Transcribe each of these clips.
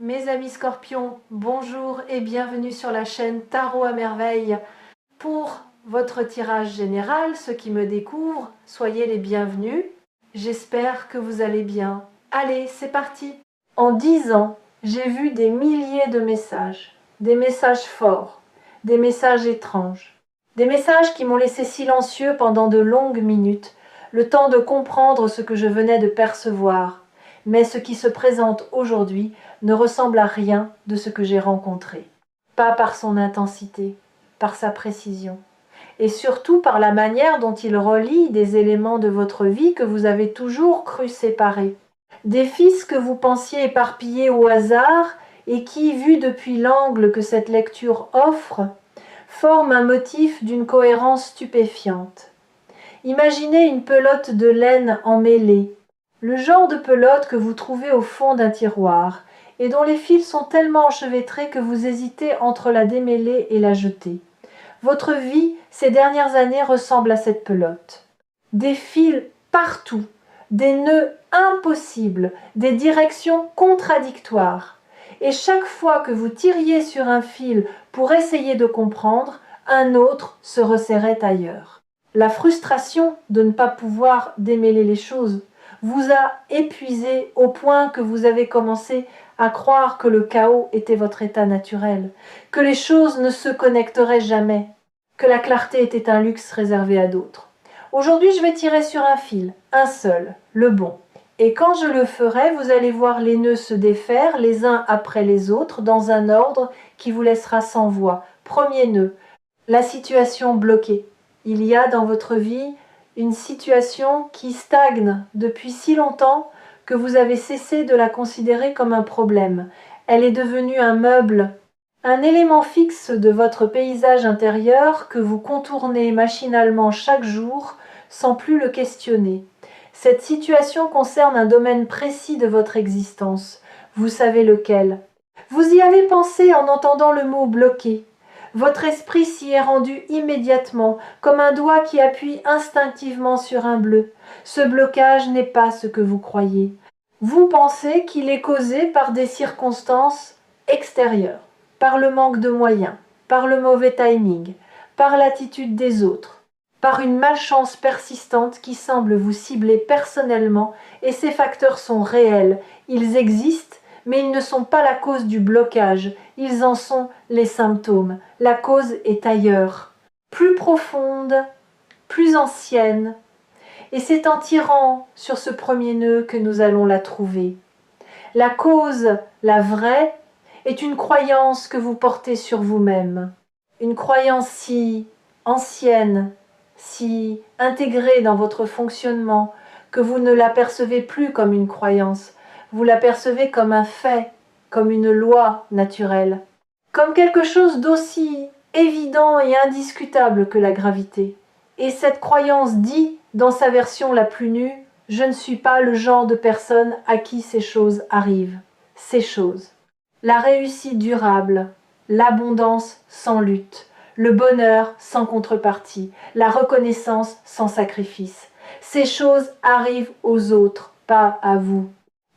Mes amis scorpions, bonjour et bienvenue sur la chaîne Tarot à merveille. Pour votre tirage général, ceux qui me découvrent, soyez les bienvenus. J'espère que vous allez bien. Allez, c'est parti. En 10 ans, j'ai vu des milliers de messages. Des messages forts, des messages étranges. Des messages qui m'ont laissé silencieux pendant de longues minutes, le temps de comprendre ce que je venais de percevoir. Mais ce qui se présente aujourd'hui ne ressemble à rien de ce que j'ai rencontré. Pas par son intensité, par sa précision, et surtout par la manière dont il relie des éléments de votre vie que vous avez toujours cru séparés. Des fils que vous pensiez éparpillés au hasard et qui, vus depuis l'angle que cette lecture offre, forment un motif d'une cohérence stupéfiante. Imaginez une pelote de laine emmêlée, le genre de pelote que vous trouvez au fond d'un tiroir et dont les fils sont tellement enchevêtrés que vous hésitez entre la démêler et la jeter. Votre vie, ces dernières années, ressemble à cette pelote. Des fils partout, des nœuds impossibles, des directions contradictoires. Et chaque fois que vous tiriez sur un fil pour essayer de comprendre, un autre se resserrait ailleurs. La frustration de ne pas pouvoir démêler les choses vous a épuisé au point que vous avez commencé à croire que le chaos était votre état naturel, que les choses ne se connecteraient jamais, que la clarté était un luxe réservé à d'autres. Aujourd'hui, je vais tirer sur un fil, un seul, le bon. Et quand je le ferai, vous allez voir les nœuds se défaire les uns après les autres dans un ordre qui vous laissera sans voix. Premier nœud, la situation bloquée. Il y a dans votre vie une situation qui stagne depuis si longtemps que vous avez cessé de la considérer comme un problème. Elle est devenue un meuble, un élément fixe de votre paysage intérieur que vous contournez machinalement chaque jour sans plus le questionner. Cette situation concerne un domaine précis de votre existence. Vous savez lequel. Vous y avez pensé en entendant le mot « bloqué ». Votre esprit s'y est rendu immédiatement, comme un doigt qui appuie instinctivement sur un bleu. Ce blocage n'est pas ce que vous croyez. Vous pensez qu'il est causé par des circonstances extérieures, par le manque de moyens, par le mauvais timing, par l'attitude des autres, par une malchance persistante qui semble vous cibler personnellement, et ces facteurs sont réels, ils existent, mais ils ne sont pas la cause du blocage, ils en sont les symptômes. La cause est ailleurs, plus profonde, plus ancienne, et c'est en tirant sur ce premier nœud que nous allons la trouver. La cause, la vraie, est une croyance que vous portez sur vous-même, une croyance si ancienne, si intégrée dans votre fonctionnement, que vous ne la percevez plus comme une croyance, vous la percevez comme un fait, comme une loi naturelle, comme quelque chose d'aussi évident et indiscutable que la gravité. Et cette croyance dit, dans sa version la plus nue, « Je ne suis pas le genre de personne à qui ces choses arrivent. » Ces choses. La réussite durable, l'abondance sans lutte, le bonheur sans contrepartie, la reconnaissance sans sacrifice. Ces choses arrivent aux autres, pas à vous.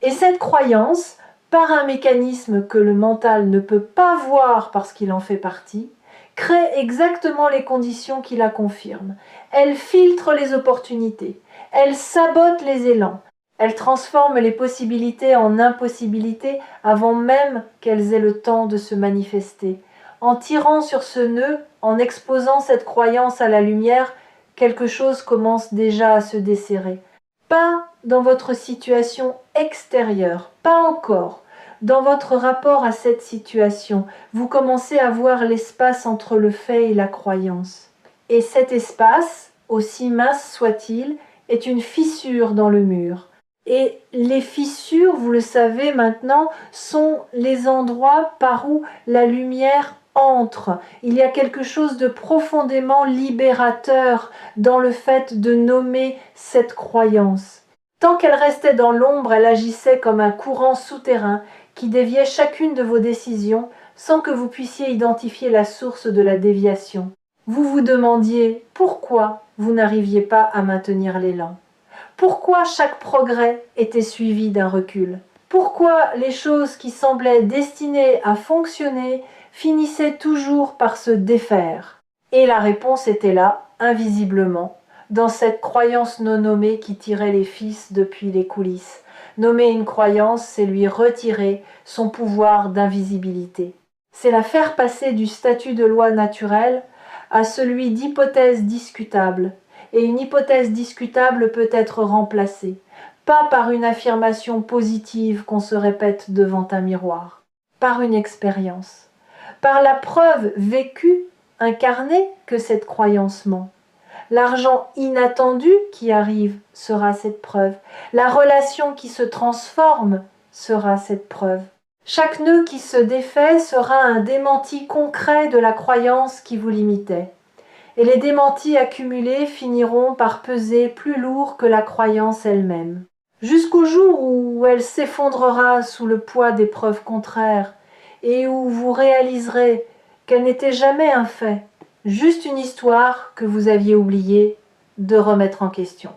Et cette croyance, par un mécanisme que le mental ne peut pas voir parce qu'il en fait partie, crée exactement les conditions qui la confirment. Elle filtre les opportunités, elle sabote les élans, elle transforme les possibilités en impossibilités avant même qu'elles aient le temps de se manifester. En tirant sur ce nœud, en exposant cette croyance à la lumière, quelque chose commence déjà à se desserrer. Pas dans votre situation extérieure, pas encore. Dans votre rapport à cette situation, vous commencez à voir l'espace entre le fait et la croyance. Et cet espace, aussi mince soit-il, est une fissure dans le mur. Et les fissures, vous le savez maintenant, sont les endroits par où la lumière entre. Il y a quelque chose de profondément libérateur dans le fait de nommer cette croyance. Tant qu'elle restait dans l'ombre, elle agissait comme un courant souterrain qui déviait chacune de vos décisions sans que vous puissiez identifier la source de la déviation. Vous vous demandiez pourquoi vous n'arriviez pas à maintenir l'élan. Pourquoi chaque progrès était suivi d'un recul? Pourquoi les choses qui semblaient destinées à fonctionner finissaient toujours par se défaire? Et la réponse était là, invisiblement, dans cette croyance non nommée qui tirait les fils depuis les coulisses. Nommer une croyance, c'est lui retirer son pouvoir d'invisibilité. C'est la faire passer du statut de loi naturelle à celui d'hypothèse discutable. Et une hypothèse discutable peut être remplacée, pas par une affirmation positive qu'on se répète devant un miroir, par une expérience, par la preuve vécue, incarnée que cette croyance ment. L'argent inattendu qui arrive sera cette preuve. La relation qui se transforme sera cette preuve. Chaque nœud qui se défait sera un démenti concret de la croyance qui vous limitait. Et les démentis accumulés finiront par peser plus lourd que la croyance elle-même. Jusqu'au jour où elle s'effondrera sous le poids des preuves contraires et où vous réaliserez qu'elle n'était jamais un fait, juste une histoire que vous aviez oublié de remettre en question.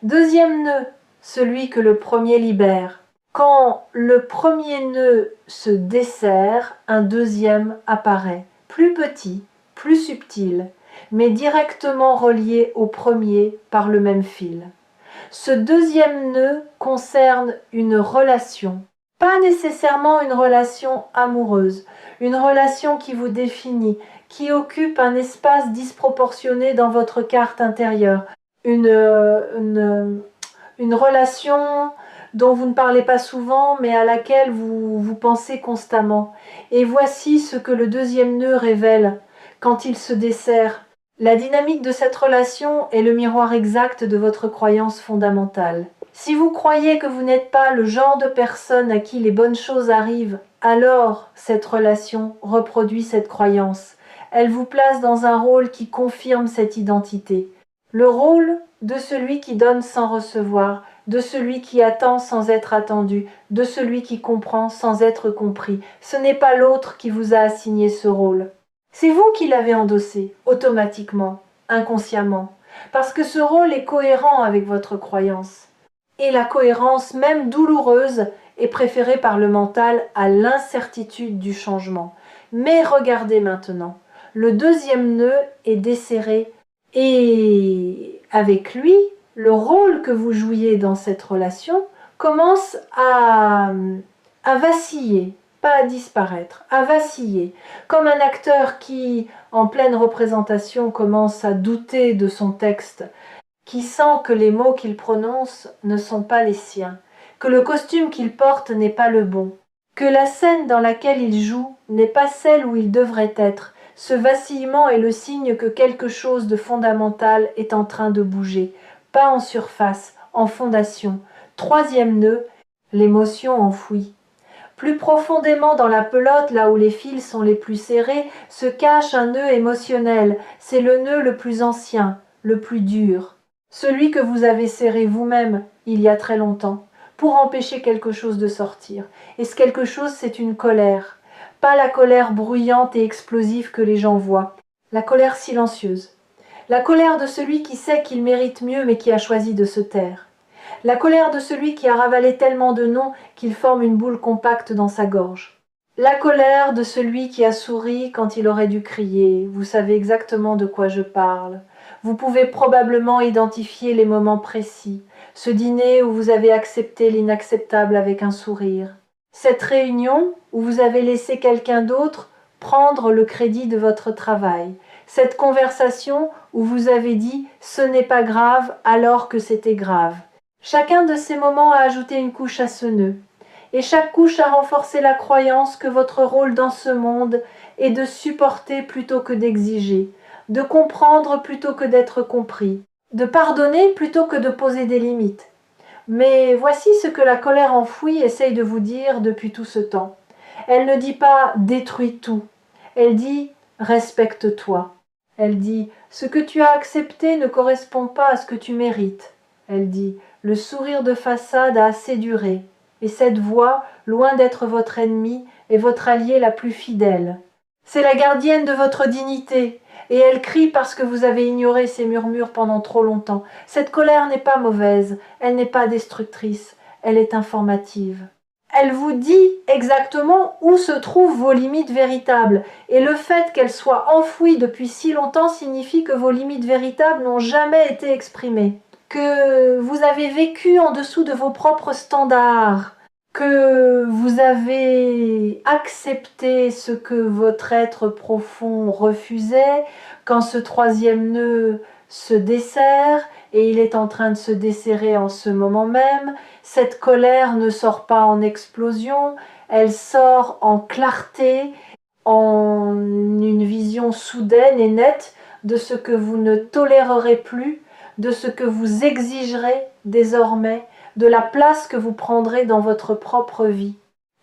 Deuxième nœud, celui que le premier libère. Quand le premier nœud se desserre, un deuxième apparaît, plus petit, plus subtil, mais directement relié au premier par le même fil. Ce deuxième nœud concerne une relation, pas nécessairement une relation amoureuse, une relation qui vous définit, qui occupe un espace disproportionné dans votre carte intérieure, une relation dont vous ne parlez pas souvent mais à laquelle vous pensez constamment. Et voici ce que le deuxième nœud révèle quand il se dessert. La dynamique de cette relation est le miroir exact de votre croyance fondamentale. Si vous croyez que vous n'êtes pas le genre de personne à qui les bonnes choses arrivent, alors cette relation reproduit cette croyance. Elle vous place dans un rôle qui confirme cette identité. Le rôle de celui qui donne sans recevoir, de celui qui attend sans être attendu, de celui qui comprend sans être compris. Ce n'est pas l'autre qui vous a assigné ce rôle. C'est vous qui l'avez endossé, automatiquement, inconsciemment, parce que ce rôle est cohérent avec votre croyance. Et la cohérence, même douloureuse, est préférée par le mental à l'incertitude du changement. Mais regardez maintenant, le deuxième nœud est desserré et avec lui, le rôle que vous jouiez dans cette relation commence à vaciller, pas à disparaître, à vaciller, comme un acteur qui, en pleine représentation, commence à douter de son texte, qui sent que les mots qu'il prononce ne sont pas les siens, que le costume qu'il porte n'est pas le bon, que la scène dans laquelle il joue n'est pas celle où il devrait être. Ce vacillement est le signe que quelque chose de fondamental est en train de bouger, pas en surface, en fondation. Troisième nœud, l'émotion enfouie. Plus profondément dans la pelote, là où les fils sont les plus serrés, se cache un nœud émotionnel. C'est le nœud le plus ancien, le plus dur. Celui que vous avez serré vous-même il y a très longtemps, pour empêcher quelque chose de sortir. Et ce quelque chose, c'est une colère. Pas la colère bruyante et explosive que les gens voient. La colère silencieuse. La colère de celui qui sait qu'il mérite mieux mais qui a choisi de se taire. La colère de celui qui a ravalé tellement de noms qu'il forme une boule compacte dans sa gorge. La colère de celui qui a souri quand il aurait dû crier. Vous savez exactement de quoi je parle. Vous pouvez probablement identifier les moments précis. Ce dîner où vous avez accepté l'inacceptable avec un sourire. Cette réunion où vous avez laissé quelqu'un d'autre prendre le crédit de votre travail. Cette conversation où vous avez dit « ce n'est pas grave » alors que c'était grave. Chacun de ces moments a ajouté une couche à ce nœud. Et chaque couche a renforcé la croyance que votre rôle dans ce monde est de supporter plutôt que d'exiger, de comprendre plutôt que d'être compris, de pardonner plutôt que de poser des limites. Mais voici ce que la colère enfouie essaye de vous dire depuis tout ce temps. Elle ne dit pas « détruis tout », elle dit « respecte-toi ». Elle dit « ce que tu as accepté ne correspond pas à ce que tu mérites ». Elle dit « le sourire de façade a assez duré, et cette voix, loin d'être votre ennemie, est votre alliée la plus fidèle. C'est la gardienne de votre dignité, et elle crie parce que vous avez ignoré ses murmures pendant trop longtemps. Cette colère n'est pas mauvaise, elle n'est pas destructrice, elle est informative. Elle vous dit exactement où se trouvent vos limites véritables. Et le fait qu'elles soient enfouies depuis si longtemps signifie que vos limites véritables n'ont jamais été exprimées. Que vous avez vécu en dessous de vos propres standards. Que vous avez accepté ce que votre être profond refusait quand ce troisième nœud se desserre, et il est en train de se desserrer en ce moment même. Cette colère ne sort pas en explosion, elle sort en clarté, en une vision soudaine et nette de ce que vous ne tolérerez plus, de ce que vous exigerez désormais, de la place que vous prendrez dans votre propre vie.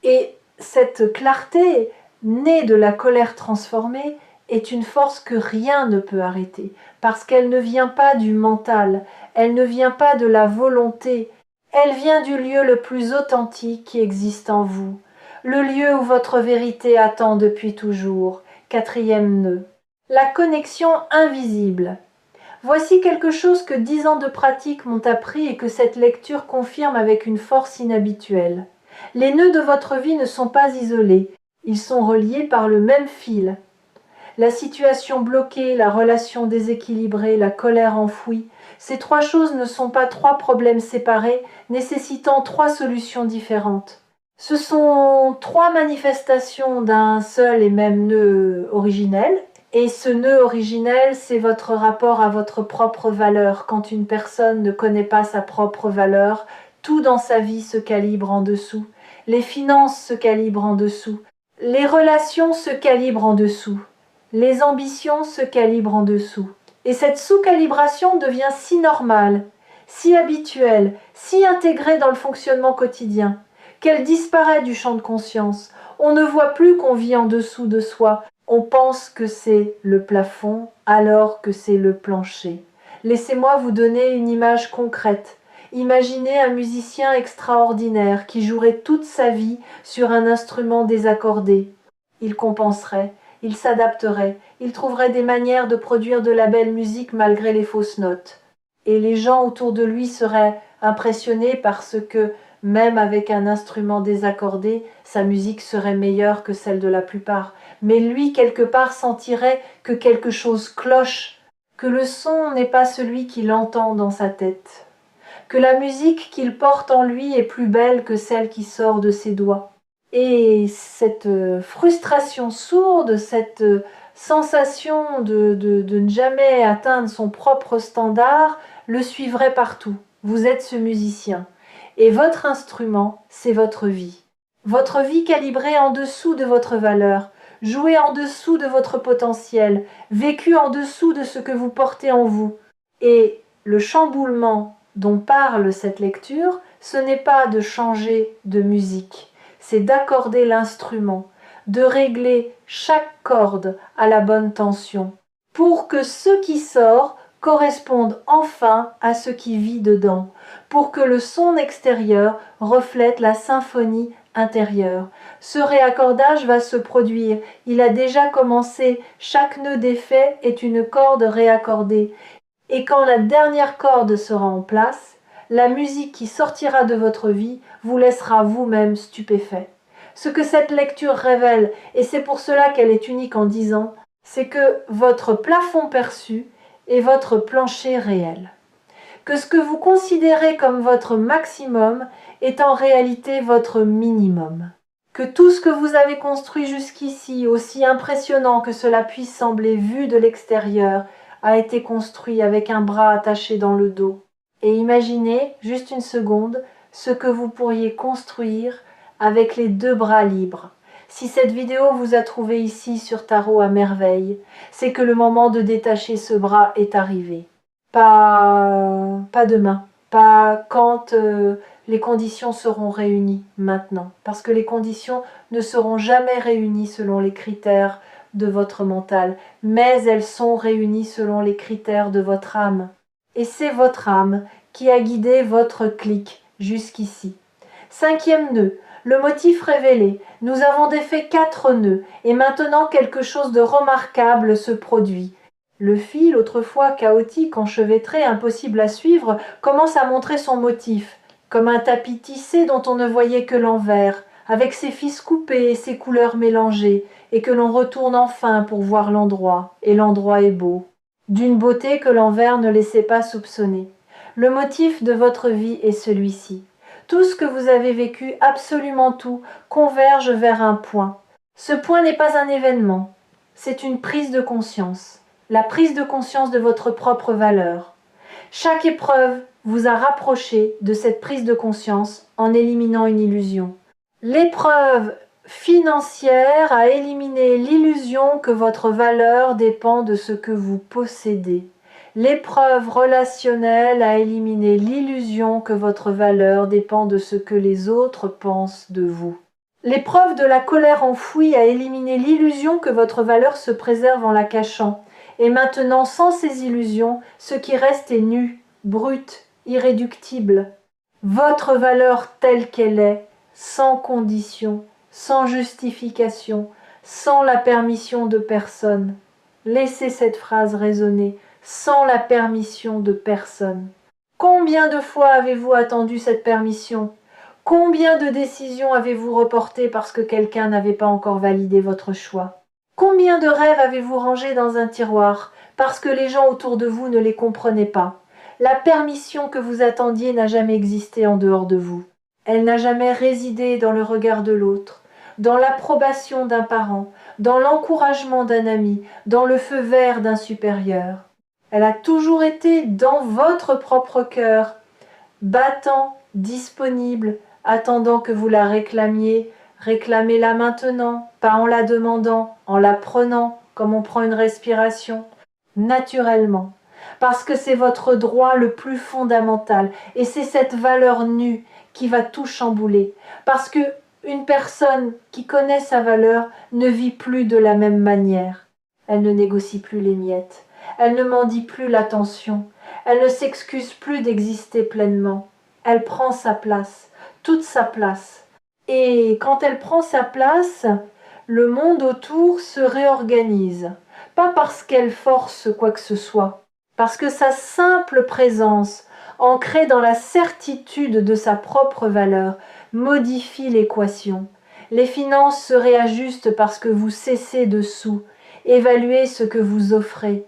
Et cette clarté, née de la colère transformée, est une force que rien ne peut arrêter, parce qu'elle ne vient pas du mental, elle ne vient pas de la volonté, elle vient du lieu le plus authentique qui existe en vous, le lieu où votre vérité attend depuis toujours. Quatrième nœud. La connexion invisible. Voici quelque chose que 10 ans de pratique m'ont appris et que cette lecture confirme avec une force inhabituelle. Les nœuds de votre vie ne sont pas isolés, ils sont reliés par le même fil. La situation bloquée, la relation déséquilibrée, la colère enfouie, ces trois choses ne sont pas trois problèmes séparés, nécessitant trois solutions différentes. Ce sont trois manifestations d'un seul et même nœud originel, et ce nœud originel, c'est votre rapport à votre propre valeur. Quand une personne ne connaît pas sa propre valeur, tout dans sa vie se calibre en dessous. Les finances se calibrent en dessous. Les relations se calibrent en dessous. Les ambitions se calibrent en dessous. Et cette sous-calibration devient si normale, si habituelle, si intégrée dans le fonctionnement quotidien, qu'elle disparaît du champ de conscience. On ne voit plus qu'on vit en dessous de soi. On pense que c'est le plafond alors que c'est le plancher. Laissez-moi vous donner une image concrète. Imaginez un musicien extraordinaire qui jouerait toute sa vie sur un instrument désaccordé. Il compenserait, il s'adapterait, il trouverait des manières de produire de la belle musique malgré les fausses notes. Et les gens autour de lui seraient impressionnés parce que, même avec un instrument désaccordé, sa musique serait meilleure que celle de la plupart. Mais lui, quelque part, sentirait que quelque chose cloche, que le son n'est pas celui qu'il entend dans sa tête, que la musique qu'il porte en lui est plus belle que celle qui sort de ses doigts. Et cette frustration sourde, cette sensation de ne jamais atteindre son propre standard, le suivrait partout. Vous êtes ce musicien. Et votre instrument, c'est votre vie. Votre vie calibrée en dessous de votre valeur, jouée en dessous de votre potentiel, vécue en dessous de ce que vous portez en vous. Et le chamboulement dont parle cette lecture, ce n'est pas de changer de musique, c'est d'accorder l'instrument, de régler chaque corde à la bonne tension, pour que ce qui sort corresponde enfin à ce qui vit dedans, pour que le son extérieur reflète la symphonie intérieure. Ce réaccordage va se produire, il a déjà commencé, chaque nœud défait est une corde réaccordée, et quand la dernière corde sera en place, la musique qui sortira de votre vie vous laissera vous-même stupéfait. Ce que cette lecture révèle, et c'est pour cela qu'elle est unique en 10 ans, c'est que votre plafond perçu est votre plancher réel. Que ce que vous considérez comme votre maximum est en réalité votre minimum. Que tout ce que vous avez construit jusqu'ici, aussi impressionnant que cela puisse sembler vu de l'extérieur, a été construit avec un bras attaché dans le dos. Et imaginez, juste une seconde, ce que vous pourriez construire avec les deux bras libres. Si cette vidéo vous a trouvé ici sur Tarot à merveille, c'est que le moment de détacher ce bras est arrivé. Pas demain, pas quand les conditions seront réunies maintenant, parce que les conditions ne seront jamais réunies selon les critères de votre mental, mais elles sont réunies selon les critères de votre âme. Et c'est votre âme qui a guidé votre clic jusqu'ici. Cinquième nœud, le motif révélé. Nous avons défait 4 nœuds, et maintenant quelque chose de remarquable se produit. Le fil, autrefois chaotique, enchevêtré, impossible à suivre, commence à montrer son motif. comme un tapis tissé dont on ne voyait que l'envers, avec ses fils coupés et ses couleurs mélangées, et que l'on retourne enfin pour voir l'endroit, et l'endroit est beau, d'une beauté que l'envers ne laissait pas soupçonner. Le motif de votre vie est celui-ci. Tout ce que vous avez vécu, absolument tout, converge vers un point. Ce point n'est pas un événement, c'est une prise de conscience, la prise de conscience de votre propre valeur. Chaque épreuve vous a rapproché de cette prise de conscience en éliminant une illusion. L'épreuve financière a éliminé l'illusion que votre valeur dépend de ce que vous possédez. L'épreuve relationnelle a éliminé l'illusion que votre valeur dépend de ce que les autres pensent de vous. L'épreuve de la colère enfouie a éliminé l'illusion que votre valeur se préserve en la cachant. Et maintenant, sans ces illusions, ce qui reste est nu, brut, irréductible. Votre valeur telle qu'elle est, sans condition, sans justification, sans la permission de personne. Laissez cette phrase résonner, sans la permission de personne. Combien de fois avez-vous attendu cette permission ? Combien de décisions avez-vous reportées parce que quelqu'un n'avait pas encore validé votre choix ? Combien de rêves avez-vous rangés dans un tiroir parce que les gens autour de vous ne les comprenaient pas ? La permission que vous attendiez n'a jamais existé en dehors de vous. Elle n'a jamais résidé dans le regard de l'autre, dans l'approbation d'un parent, dans l'encouragement d'un ami, dans le feu vert d'un supérieur. Elle a toujours été dans votre propre cœur, battant, disponible, attendant que vous la réclamiez. Réclamez-la maintenant, pas en la demandant, en la prenant, comme on prend une respiration, naturellement. Parce que c'est votre droit le plus fondamental, et c'est cette valeur nue qui va tout chambouler. Parce que une personne qui connaît sa valeur ne vit plus de la même manière. Elle ne négocie plus les miettes. Elle ne mendie plus l'attention. Elle ne s'excuse plus d'exister pleinement. Elle prend sa place, toute sa place. Et quand elle prend sa place, le monde autour se réorganise. Pas parce qu'elle force quoi que ce soit, parce que sa simple présence, ancrée dans la certitude de sa propre valeur, modifie l'équation. Les finances se réajustent parce que vous cessez de sous, évaluez ce que vous offrez.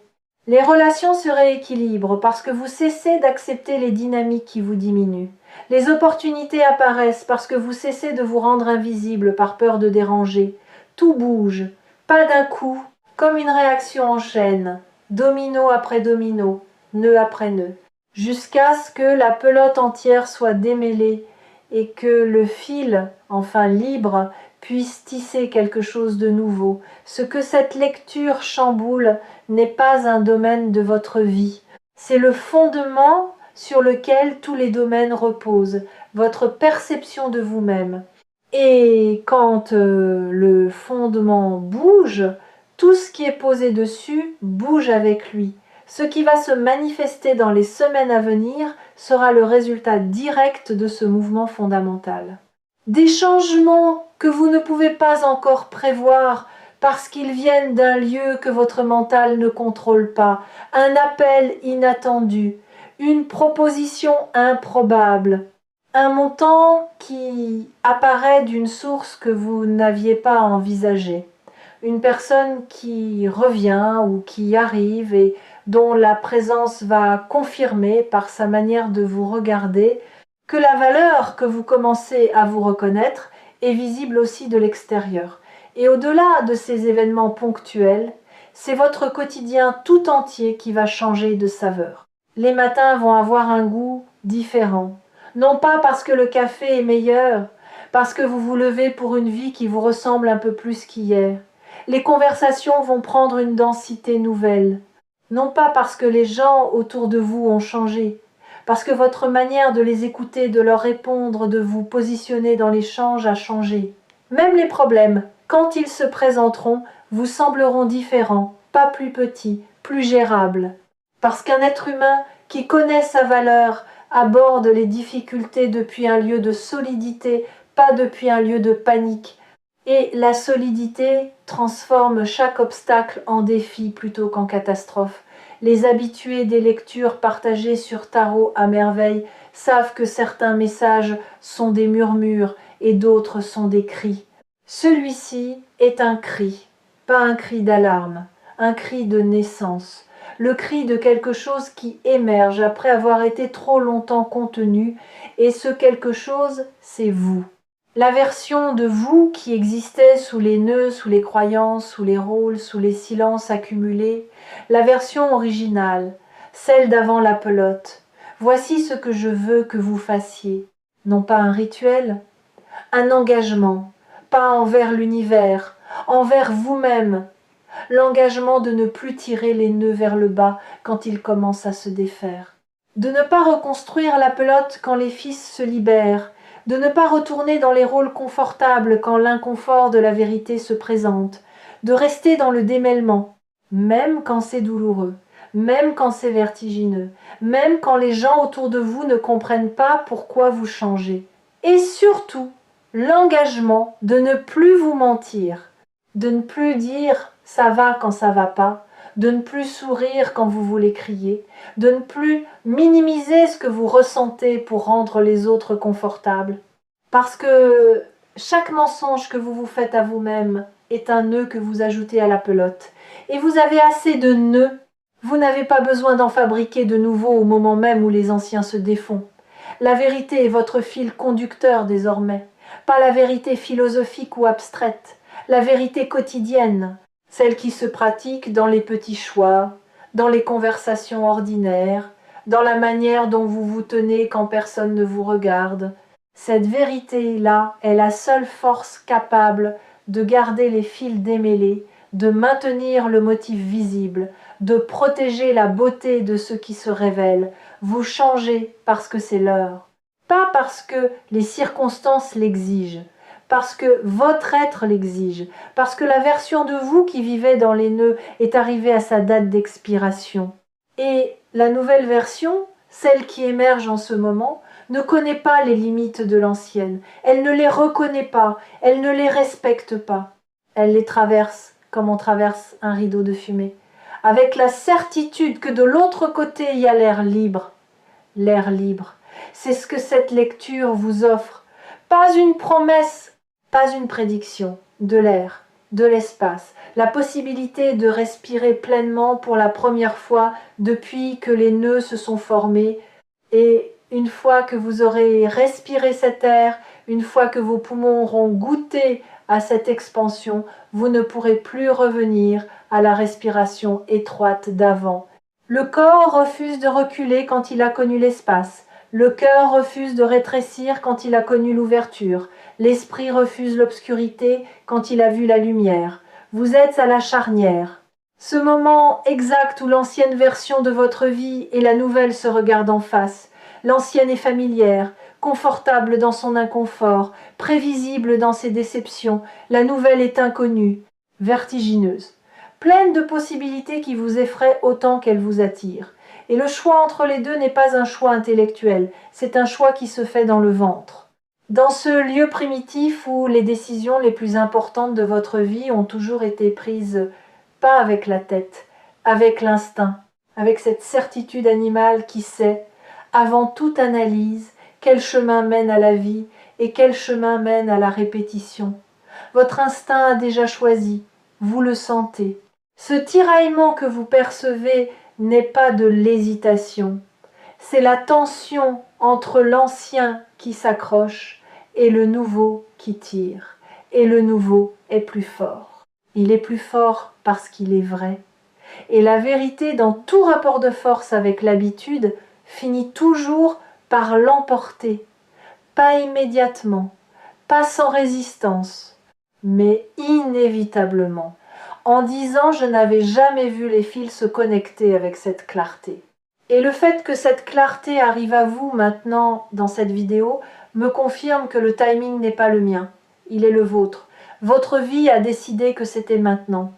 Les relations se rééquilibrent parce que vous cessez d'accepter les dynamiques qui vous diminuent. Les opportunités apparaissent parce que vous cessez de vous rendre invisible par peur de déranger. Tout bouge, pas d'un coup, comme une réaction en chaîne, domino après domino, nœud après nœud, jusqu'à ce que la pelote entière soit démêlée et que le fil, enfin libre, puisse tisser quelque chose de nouveau. Ce que cette lecture chamboule n'est pas un domaine de votre vie. C'est le fondement sur lequel tous les domaines reposent, votre perception de vous-même. Et quand le fondement bouge, tout ce qui est posé dessus bouge avec lui. Ce qui va se manifester dans les semaines à venir sera le résultat direct de ce mouvement fondamental. Des changements que vous ne pouvez pas encore prévoir parce qu'ils viennent d'un lieu que votre mental ne contrôle pas, un appel inattendu, une proposition improbable, un montant qui apparaît d'une source que vous n'aviez pas envisagée, une personne qui revient ou qui arrive et dont la présence va confirmer par sa manière de vous regarder que la valeur que vous commencez à vous reconnaître est visible aussi de l'extérieur. Et au-delà de ces événements ponctuels, c'est votre quotidien tout entier qui va changer de saveur. Les matins vont avoir un goût différent. Non pas parce que le café est meilleur, parce que vous vous levez pour une vie qui vous ressemble un peu plus qu'hier. Les conversations vont prendre une densité nouvelle. Non pas parce que les gens autour de vous ont changé, parce que votre manière de les écouter, de leur répondre, de vous positionner dans l'échange a changé. Même les problèmes, quand ils se présenteront, vous sembleront différents, pas plus petits, plus gérables. Parce qu'un être humain qui connaît sa valeur aborde les difficultés depuis un lieu de solidité, pas depuis un lieu de panique. Et la solidité transforme chaque obstacle en défi plutôt qu'en catastrophe. Les habitués des lectures partagées sur Tarot à merveille savent que certains messages sont des murmures et d'autres sont des cris. Celui-ci est un cri, pas un cri d'alarme, un cri de naissance, le cri de quelque chose qui émerge après avoir été trop longtemps contenu, et ce quelque chose, c'est vous. La version de vous qui existait sous les nœuds, sous les croyances, sous les rôles, sous les silences accumulés, la version originale, celle d'avant la pelote. Voici ce que je veux que vous fassiez. Non pas un rituel, un engagement, pas envers l'univers, envers vous-même, l'engagement de ne plus tirer les nœuds vers le bas quand ils commencent à se défaire, de ne pas reconstruire la pelote quand les fils se libèrent, de ne pas retourner dans les rôles confortables quand l'inconfort de la vérité se présente, de rester dans le démêlement, même quand c'est douloureux, même quand c'est vertigineux, même quand les gens autour de vous ne comprennent pas pourquoi vous changez. Et surtout, l'engagement de ne plus vous mentir, de ne plus dire « ça va » quand ça va pas, de ne plus sourire quand vous voulez crier, de ne plus minimiser ce que vous ressentez pour rendre les autres confortables. Parce que chaque mensonge que vous vous faites à vous-même est un nœud que vous ajoutez à la pelote. Et vous avez assez de nœuds. Vous n'avez pas besoin d'en fabriquer de nouveaux au moment même où les anciens se défont. La vérité est votre fil conducteur désormais, pas la vérité philosophique ou abstraite, la vérité quotidienne, celle qui se pratique dans les petits choix, dans les conversations ordinaires, dans la manière dont vous vous tenez quand personne ne vous regarde. Cette vérité-là est la seule force capable de garder les fils démêlés, de maintenir le motif visible, de protéger la beauté de ce qui se révèle. Vous changez parce que c'est l'heure, pas parce que les circonstances l'exigent, parce que votre être l'exige, parce que la version de vous qui vivait dans les nœuds est arrivée à sa date d'expiration. Et la nouvelle version, celle qui émerge en ce moment, ne connaît pas les limites de l'ancienne, elle ne les reconnaît pas, elle ne les respecte pas. Elle les traverse comme on traverse un rideau de fumée, avec la certitude que de l'autre côté il y a l'air libre. L'air libre, c'est ce que cette lecture vous offre. Pas une promesse, pas une prédiction, de l'air, de l'espace, la possibilité de respirer pleinement pour la première fois depuis que les nœuds se sont formés. Et une fois que vous aurez respiré cet air, une fois que vos poumons auront goûté à cette expansion, vous ne pourrez plus revenir à la respiration étroite d'avant. Le corps refuse de reculer quand il a connu l'espace. Le cœur refuse de rétrécir quand il a connu l'ouverture. L'esprit refuse l'obscurité quand il a vu la lumière. Vous êtes à la charnière. Ce moment exact où l'ancienne version de votre vie et la nouvelle se regardent en face. L'ancienne est familière, confortable dans son inconfort, prévisible dans ses déceptions. La nouvelle est inconnue, vertigineuse, pleine de possibilités qui vous effraient autant qu'elles vous attirent. Et le choix entre les deux n'est pas un choix intellectuel, c'est un choix qui se fait dans le ventre. Dans ce lieu primitif où les décisions les plus importantes de votre vie ont toujours été prises, pas avec la tête, avec l'instinct, avec cette certitude animale qui sait, avant toute analyse, quel chemin mène à la vie et quel chemin mène à la répétition. Votre instinct a déjà choisi, vous le sentez. Ce tiraillement que vous percevez n'est pas de l'hésitation, c'est la tension entre l'ancien qui s'accroche et le nouveau qui tire. Et le nouveau est plus fort. Il est plus fort parce qu'il est vrai. Et la vérité, dans tout rapport de force avec l'habitude, finit toujours par l'emporter. Pas immédiatement, pas sans résistance, mais inévitablement. En 10 ans, je n'avais jamais vu les fils se connecter avec cette clarté. Et le fait que cette clarté arrive à vous maintenant dans cette vidéo me confirme que le timing n'est pas le mien, il est le vôtre. Votre vie a décidé que c'était maintenant.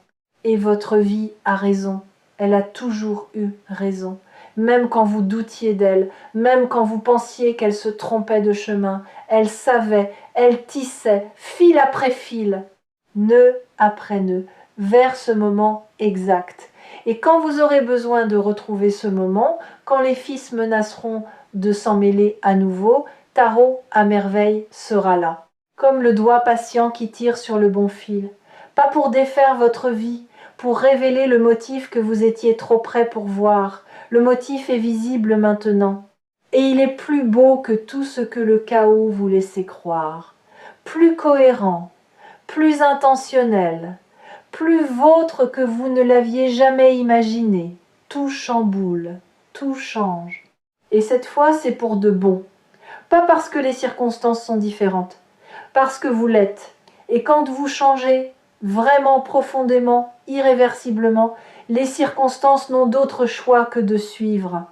Et votre vie a raison, elle a toujours eu raison. Même quand vous doutiez d'elle, même quand vous pensiez qu'elle se trompait de chemin, elle savait, elle tissait, fil après fil, nœud après nœud, vers ce moment exact. Et quand vous aurez besoin de retrouver ce moment, quand les fils menaceront de s'en mêler à nouveau, Tarot à merveille sera là. Comme le doigt patient qui tire sur le bon fil. Pas pour défaire votre vie, pour révéler le motif que vous étiez trop près pour voir. Le motif est visible maintenant. Et il est plus beau que tout ce que le chaos vous laissait croire. Plus cohérent, plus intentionnel, plus vôtre que vous ne l'aviez jamais imaginé. Tout chamboule, tout change. Et cette fois, c'est pour de bon. Pas parce que les circonstances sont différentes, parce que vous l'êtes. Et quand vous changez, vraiment profondément, irréversiblement, les circonstances n'ont d'autre choix que de suivre.